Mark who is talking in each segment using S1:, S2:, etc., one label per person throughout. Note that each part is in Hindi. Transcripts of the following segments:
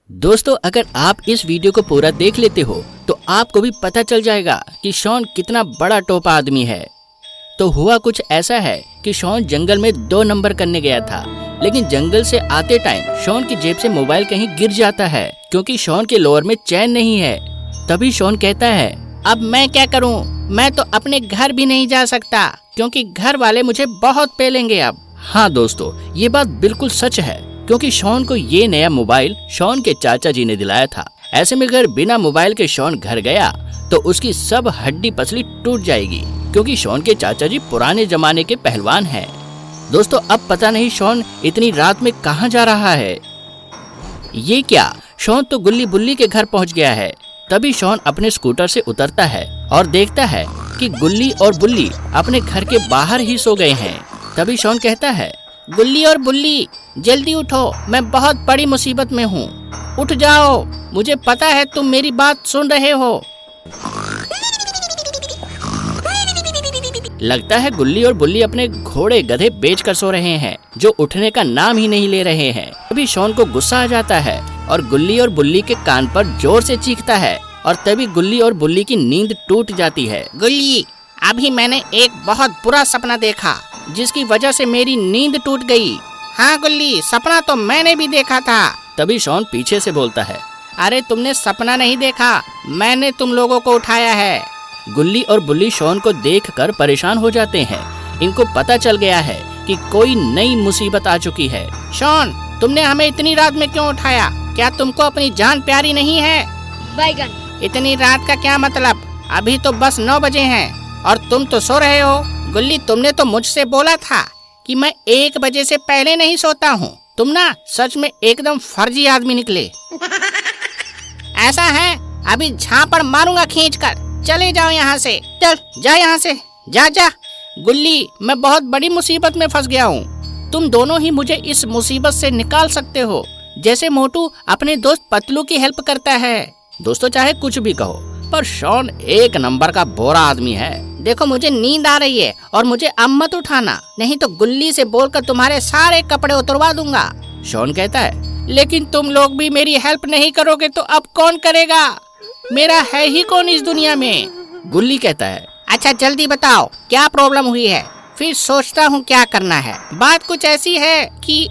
S1: दोस्तों, अगर आप इस वीडियो को पूरा देख लेते हो तो आपको भी पता चल जाएगा कि शॉन कितना बड़ा टोपा आदमी है। तो हुआ कुछ ऐसा है कि शॉन जंगल में 2 नंबर करने गया था, लेकिन जंगल से आते टाइम शॉन की जेब से मोबाइल कहीं गिर जाता है क्योंकि शॉन के लोअर में चैन नहीं है। तभी शॉन कहता है, अब मैं क्या करूं? मैं तो अपने घर भी नहीं जा सकता क्योंकि घर वाले मुझे बहुत पेलेंगे अब। हाँ दोस्तों, ये बात बिल्कुल सच है क्योंकि शॉन को ये नया मोबाइल शॉन के चाचा जी ने दिलाया था। ऐसे में अगर बिना मोबाइल के शॉन घर गया तो उसकी सब हड्डी पसली टूट जाएगी क्योंकि शॉन के चाचा जी पुराने जमाने के पहलवान हैं। दोस्तों, अब पता नहीं शॉन इतनी रात में कहाँ जा रहा है। ये क्या, शॉन तो गुल्ली बुल्ली के घर पहुँच गया है। तभी शॉन अपने स्कूटर से उतरता है और देखता है कि गुल्ली और बुल्ली अपने घर के बाहर ही सो गए हैं। तभी शॉन कहता है, गुल्ली और बुल्ली जल्दी उठो, मैं बहुत बड़ी मुसीबत में हूँ। उठ जाओ, मुझे पता है तुम मेरी बात सुन रहे हो। लगता है गुल्ली और बुल्ली अपने घोड़े गधे बेचकर सो रहे हैं, जो उठने का नाम ही नहीं ले रहे हैं। तभी शॉन को गुस्सा आ जाता है और गुल्ली और बुल्ली के कान पर जोर से चीखता है और तभी गुल्ली और बुल्ली की नींद टूट जाती है। गुल्ली, अभी मैंने एक बहुत बुरा सपना देखा जिसकी वजह से मेरी नींद टूट गई। हाँ गुल्ली, सपना तो मैंने भी देखा था। तभी शॉन पीछे से बोलता है, अरे तुमने सपना नहीं देखा, मैंने तुम लोगों को उठाया है। गुल्ली और बुल्ली शॉन को देखकर परेशान हो जाते हैं। इनको पता चल गया है कि कोई नई मुसीबत आ चुकी है। शॉन, तुमने हमें इतनी रात में क्यों उठाया? क्या तुमको अपनी जान प्यारी नहीं है?
S2: बैगन,
S1: इतनी रात का क्या मतलब? अभी तो बस 9 बजे हैं और तुम तो सो रहे हो। गुल्ली, तुमने तो मुझसे बोला था कि मैं 1 बजे से पहले नहीं सोता हूँ। तुम ना सच में एकदम फर्जी आदमी निकले। ऐसा है, अभी झापड़ मारूंगा खींचकर। चले जाओ यहाँ से, चल जा यहाँ से, जा जा। गुल्ली, मैं बहुत बड़ी मुसीबत में फंस गया हूँ। तुम दोनों ही मुझे इस मुसीबत से निकाल सकते हो, जैसे मोटू अपने दोस्त पतलू की हेल्प करता है। दोस्तों, चाहे कुछ भी कहो पर शॉन 1 नंबर का बोरा आदमी है। देखो, मुझे नींद आ रही है और मुझे अब मत उठाना, नहीं तो गुल्ली से बोलकर तुम्हारे सारे कपड़े उतरवा दूंगा। शॉन कहता है, लेकिन तुम लोग भी मेरी हेल्प नहीं करोगे तो अब कौन करेगा? मेरा है ही कौन इस दुनिया में? गुल्ली कहता है, अच्छा जल्दी बताओ क्या प्रॉब्लम हुई है, फिर सोचता हूँ क्या करना है। बात कुछ ऐसी है कि...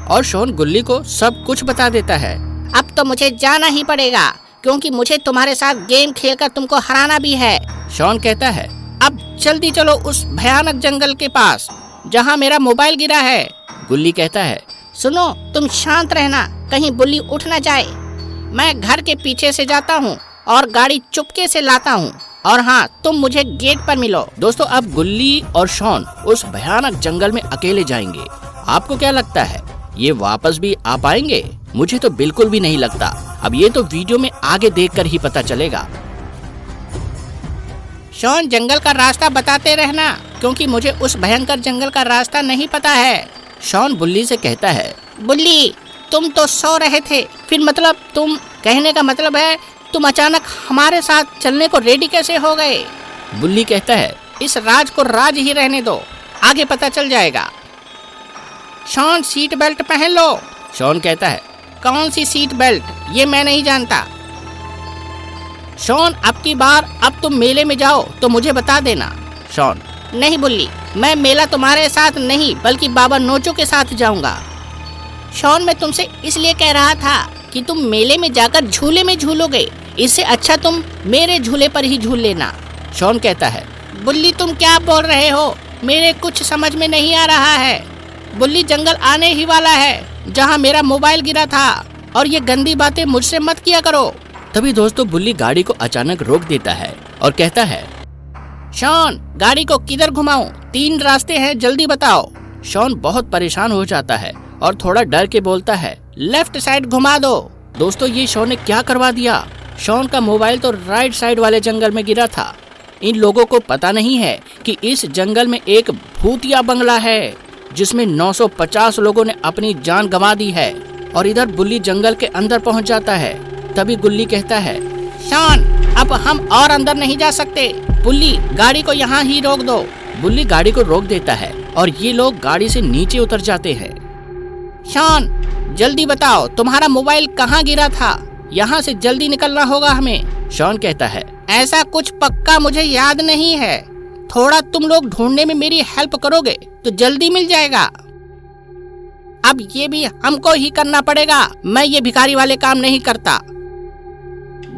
S1: और शॉन गुल्ली को सब कुछ बता देता है। अब तो मुझे जाना ही पड़ेगा क्योंकि मुझे तुम्हारे साथ गेम खेलकर तुमको हराना भी है। शॉन कहता है, अब जल्दी चलो उस भयानक जंगल के पास जहाँ मेरा मोबाइल गिरा है। गुल्ली कहता है, सुनो, तुम शांत रहना, कहीं बुल्ली उठ न जाए। मैं घर के पीछे से जाता हूँ और गाड़ी चुपके से लाता हूँ, और हाँ, तुम मुझे गेट पर मिलो। दोस्तों, अब गुल्ली और शॉन उस भयानक जंगल में अकेले जाएंगे। आपको क्या लगता है, ये वापस भी आ पाएंगे? मुझे तो बिल्कुल भी नहीं लगता। अब ये तो वीडियो में आगे देखकर ही पता चलेगा। शॉन, जंगल का रास्ता बताते रहना क्योंकि मुझे उस भयंकर जंगल का रास्ता नहीं पता है। शॉन बुल्ली से कहता है, बुल्ली, तुम तो सो रहे थे, फिर मतलब तुम कहने का मतलब है तुम अचानक हमारे साथ चलने को रेडी कैसे हो गए? बुल्ली कहता है, इस राज को राज ही रहने दो, आगे पता चल जाएगा। शॉन, सीट बेल्ट पहन लो। शॉन कहता है, कौन सी सीट बेल्ट? ये मैं नहीं जानता। शॉन, अब की बार अब तुम मेले में जाओ तो मुझे बता देना। शॉन, नहीं बुल्ली, मैं मेला तुम्हारे साथ नहीं बल्कि बाबा नोचो के साथ जाऊंगा। शॉन, मैं तुमसे इसलिए कह रहा था कि तुम मेले में जाकर झूले में झूलोगे, इससे अच्छा तुम मेरे झूले पर ही झूल लेना। शॉन कहता है, बुल्ली तुम क्या बोल रहे हो? मेरे कुछ समझ में नहीं आ रहा है। बुल्ली, जंगल आने ही वाला है जहाँ मेरा मोबाइल गिरा था, और ये गंदी बातें मुझसे मत किया करो। तभी दोस्तों बुल्ली गाड़ी को अचानक रोक देता है और कहता है, शॉन, गाड़ी को किधर घुमाऊं? 3 रास्ते हैं, जल्दी बताओ। शॉन बहुत परेशान हो जाता है और थोड़ा डर के बोलता है, लेफ्ट साइड घुमा दो। दोस्तों, ये शॉन ने क्या करवा दिया? शॉन का मोबाइल तो राइट साइड वाले जंगल में गिरा था। इन लोगों को पता नहीं है कि इस जंगल में एक भूतिया बंगला है जिसमें 950 लोगों ने अपनी जान गंवा दी है। और इधर बुल्ली जंगल के अंदर पहुंच जाता है। तभी गुल्ली कहता है, शॉन, अब हम और अंदर नहीं जा सकते। बुल्ली, गाड़ी को यहाँ ही रोक दो। बुल्ली गाड़ी को रोक देता है और ये लोग गाड़ी से नीचे उतर जाते हैं। शॉन, जल्दी बताओ तुम्हारा मोबाइल कहाँ गिरा था? यहाँ से जल्दी निकलना होगा हमें।
S2: शॉन कहता है,
S1: ऐसा कुछ पक्का मुझे याद नहीं है। थोड़ा तुम लोग ढूंढने में मेरी हेल्प करोगे तो जल्दी मिल जाएगा। अब ये भी हमको ही करना पड़ेगा। मैं ये भिखारी वाले काम नहीं करता।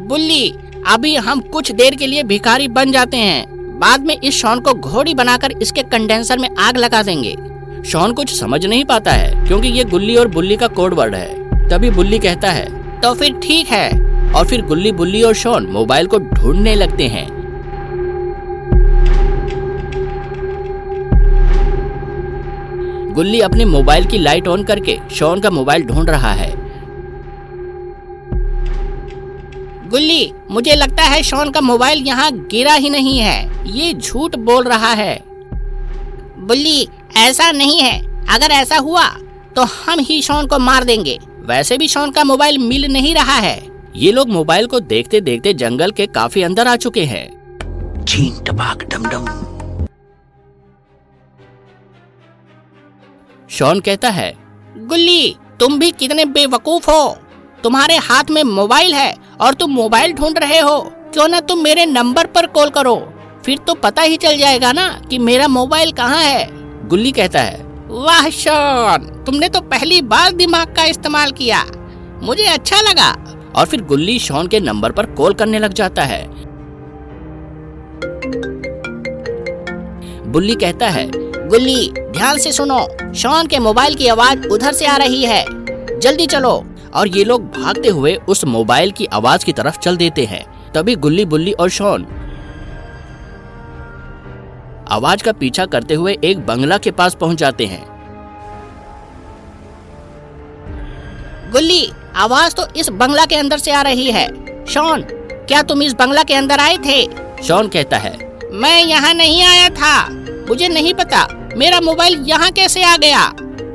S1: बुल्ली, अभी हम कुछ देर के लिए भिखारी बन जाते हैं, बाद में इस शॉन को घोड़ी बनाकर इसके कंडेंसर में आग लगा देंगे।
S2: शॉन कुछ समझ नहीं पाता है क्योंकि ये गुल्ली और बुल्ली का कोड वर्ड है। तभी बुल्ली कहता है,
S1: तो फिर ठीक है।
S2: और फिर गुल्ली, बुल्ली और शॉन मोबाइल को ढूंढने लगते हैं। गुल्ली अपने मोबाइल की लाइट ऑन करके शॉन का मोबाइल ढूंढ रहा है।
S1: गुल्ली, मुझे लगता है शॉन का मोबाइल यहाँ गिरा ही नहीं है। ये झूठ बोल रहा है। बुल्ली, ऐसा नहीं है। अगर ऐसा हुआ तो हम ही शॉन को मार देंगे। वैसे भी शॉन का मोबाइल मिल नहीं रहा है।
S2: ये लोग मोबाइल को देखते देखते जंगल के काफी अंदर आ चुके हैं।
S3: छीन टपाक डम डम।
S2: शॉन कहता है,
S1: गुल्ली, तुम भी कितने बेवकूफ हो। तुम्हारे हाथ में मोबाइल है और तुम मोबाइल ढूंढ रहे हो। क्यों ना तुम मेरे नंबर पर कॉल करो, फिर तो पता ही चल जाएगा ना कि मेरा मोबाइल कहाँ है।
S2: गुल्ली कहता है,
S1: वाह शॉन, तुमने तो पहली बार दिमाग का इस्तेमाल किया। मुझे अच्छा लगा।
S2: और फिर गुल्ली शॉन के नंबर पर कॉल करने लग जाता है। बुल्ली कहता है,
S1: गुल्ली, ध्यान से सुनो। शॉन के मोबाइल की आवाज उधर से आ रही है। जल्दी चलो।
S2: और ये लोग भागते हुए उस मोबाइल की आवाज की तरफ चल देते हैं। तभी गुल्ली, बुल्ली और शॉन आवाज का पीछा करते हुए एक बंगला के पास पहुंच जाते हैं।
S1: गुल्ली, आवाज तो इस बंगला के अंदर से आ रही है। शॉन, क्या तुम इस बंगला के अंदर आए थे?
S2: शॉन कहता है,
S1: मैं यहाँ नहीं आया था। मुझे नहीं पता मेरा मोबाइल यहाँ कैसे आ गया।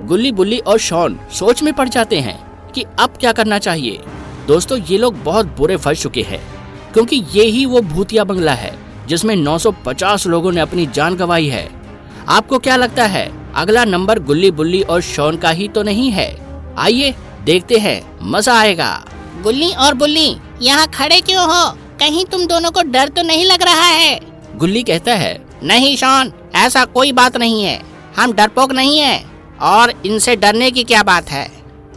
S2: गुल्ली, बुल्ली और शॉन सोच में पड़ जाते हैं कि अब क्या करना चाहिए। दोस्तों, ये लोग बहुत बुरे फंस चुके हैं क्योंकि ये ही वो भूतिया बंगला है जिसमें 950 लोगों ने अपनी जान गंवाई है। आपको क्या लगता है अगला नंबर गुल्ली, बुल्ली और शॉन का ही तो नहीं है? आइए देखते हैं, मजा आएगा।
S1: गुल्ली और बुल्ली, यहाँ खड़े क्यों हो? कहीं तुम दोनों को डर तो नहीं लग रहा है?
S2: गुल्ली कहता है,
S1: नहीं शॉन, ऐसा कोई बात नहीं है। हम डरपोक नहीं है और इनसे डरने की क्या बात है।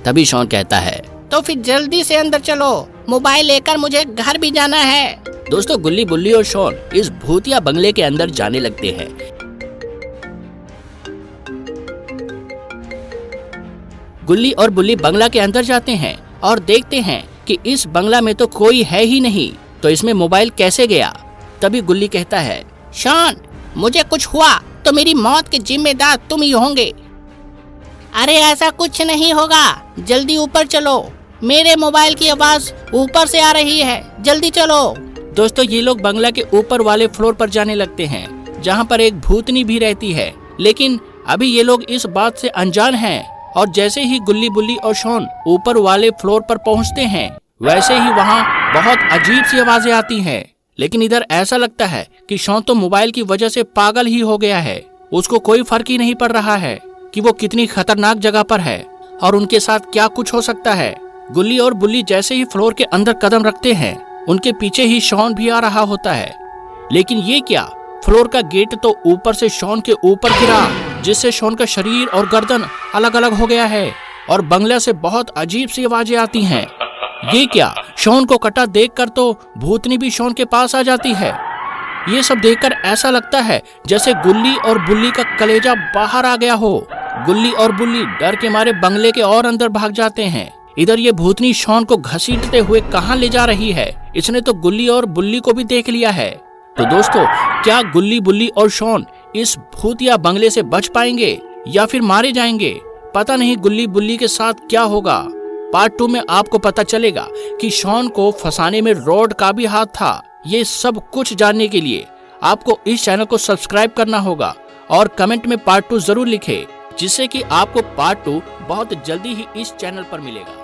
S2: तभी शॉन कहता है,
S1: तो फिर जल्दी से अंदर चलो। मोबाइल लेकर मुझे घर भी जाना है।
S2: दोस्तों, गुल्ली, बुल्ली और शॉन इस भूतिया बंगले के अंदर जाने लगते हैं। गुल्ली और बुल्ली बंगला के अंदर जाते हैं और देखते हैं कि इस बंगला में तो कोई है ही नहीं, तो इसमें मोबाइल कैसे गया? तभी गुल्ली कहता है,
S1: शॉन, मुझे कुछ हुआ तो मेरी मौत के जिम्मेदार तुम ही होंगे। अरे ऐसा कुछ नहीं होगा। जल्दी ऊपर चलो। मेरे मोबाइल की आवाज ऊपर से आ रही है। जल्दी चलो।
S2: दोस्तों, ये लोग बंगला के ऊपर वाले फ्लोर पर जाने लगते हैं जहाँ पर एक भूतनी भी रहती है। लेकिन अभी ये लोग इस बात से अनजान हैं और जैसे ही गुल्ली, बुल्ली और शॉन ऊपर वाले फ्लोर पर पहुँचते हैं वैसे ही वहाँ बहुत अजीब सी आवाजें आती हैं। लेकिन इधर ऐसा लगता है कि शॉन तो मोबाइल की वजह से पागल ही हो गया है। उसको कोई फर्क ही नहीं पड़ रहा है कि वो कितनी खतरनाक जगह पर है और उनके साथ क्या कुछ हो सकता है। गुल्ली और बुल्ली जैसे ही फ्लोर के अंदर कदम रखते हैं उनके पीछे ही शॉन भी आ रहा होता है। लेकिन ये क्या, फ्लोर का गेट तो ऊपर से शॉन के ऊपर गिरा जिससे शॉन का शरीर और गर्दन अलग अलग हो गया है और बंगला से बहुत अजीब सी आवाजें आती हैं। ये क्या, शॉन को कटा देखकर तो भूतनी भी शॉन के पास आ जाती है। ये सब देखकर ऐसा लगता है जैसे गुल्ली और बुल्ली का कलेजा बाहर आ गया हो। गुल्ली और बुल्ली डर के मारे बंगले के और अंदर भाग जाते हैं। इधर ये भूतनी शॉन को घसीटते हुए कहाँ ले जा रही है? इसने तो गुल्ली और बुल्ली को भी देख लिया है। तो दोस्तों, क्या गुल्ली, बुल्ली और शॉन इस भूतिया बंगले से बच पाएंगे या फिर मारे जाएंगे? पता नहीं गुल्ली, बुल्ली के साथ क्या होगा। पार्ट 2 में आपको पता चलेगा कि शॉन को फंसाने में रॉड का भी हाथ था। ये सब कुछ जानने के लिए आपको इस चैनल को सब्सक्राइब करना होगा और कमेंट में पार्ट 2 जरूर लिखें, जिससे कि आपको पार्ट 2 बहुत जल्दी ही इस चैनल पर मिलेगा।